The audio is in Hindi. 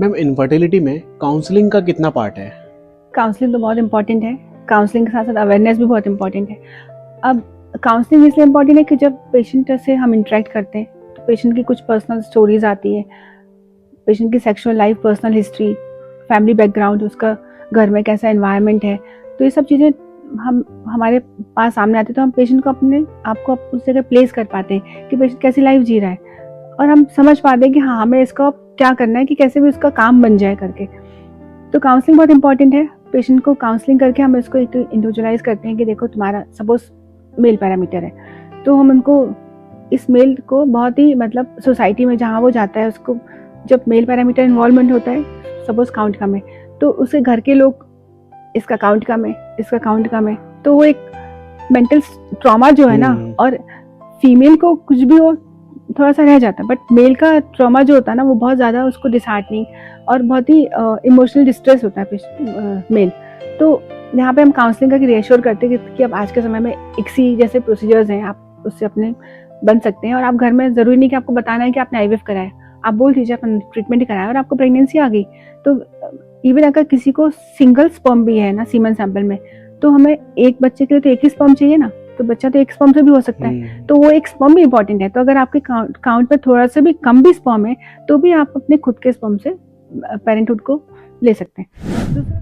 मैम, इनफर्टिलिटी में काउंसलिंग का कितना पार्ट है? काउंसलिंग तो बहुत इंपॉर्टेंट है। काउंसलिंग के साथ साथ अवेयरनेस भी बहुत इंपॉर्टेंट है। अब काउंसलिंग इसलिए इम्पॉर्टेंट है कि जब पेशेंट से हम इंटरेक्ट करते हैं तो पेशेंट की कुछ पर्सनल स्टोरीज आती है, पेशेंट की sexual life, personal history, family background, उसका घर में कैसा एनवायरनमेंट है, तो ये सब चीज़ें हम हमारे पास सामने आती है, तो हम पेशेंट को अपने आपको उस जगह प्लेस कर पाते हैं कि पेशेंट कैसी लाइफ जी रहा है, और हम समझ पाते हैं कि हाँ, हमें इसका क्या करना है कि कैसे भी उसका काम बन जाए करके। तो काउंसलिंग बहुत इंपॉर्टेंट है। पेशेंट को काउंसलिंग करके हम इसको एक इंडिविजुअलाइज करते हैं कि देखो तुम्हारा सपोज मेल पैरामीटर है, तो हम उनको इस मेल को बहुत ही मतलब सोसाइटी में जहाँ वो जाता है, उसको जब मेल पैरामीटर इन्वॉल्वमेंट होता है, सपोज काउंट कम है, तो उसके घर के लोग इसका काउंट कम है, इसका काउंट कम है, तो वो एक मेंटल ट्रॉमा जो है ना, और फीमेल को कुछ भी हो थोड़ा सा रह जाता है, बट मेल का ट्रॉमा जो होता है ना, वो बहुत ज़्यादा उसको डिसहार्टनिंग और बहुत ही इमोशनल डिस्ट्रेस होता है मेल। तो यहाँ पे हम काउंसलिंग करके रिएश्योर करते हैं कि अब आज के समय में ICSI जैसे प्रोसीजर्स हैं, आप उससे अपने बन सकते हैं, और आप घर में ज़रूरी नहीं कि आपको बताना है कि आपने IVF कराया, आप बोल दीजिए अपन ट्रीटमेंट ही कराया और आपको प्रेगनेंसी आ गई। तो इवन अगर किसी को सिंगल स्पर्म भी है ना सीमन सैंपल में, तो हमें एक बच्चे के लिए तो एक ही स्पर्म चाहिए ना, तो बच्चा तो एक स्पर्म से भी हो सकता है, तो वो एक स्पर्म भी इंपॉर्टेंट है। तो अगर आपके काउंट पे थोड़ा सा भी कम भी स्पर्म है, तो भी आप अपने खुद के स्पर्म से पेरेंटहुड को ले सकते हैं। दूसरा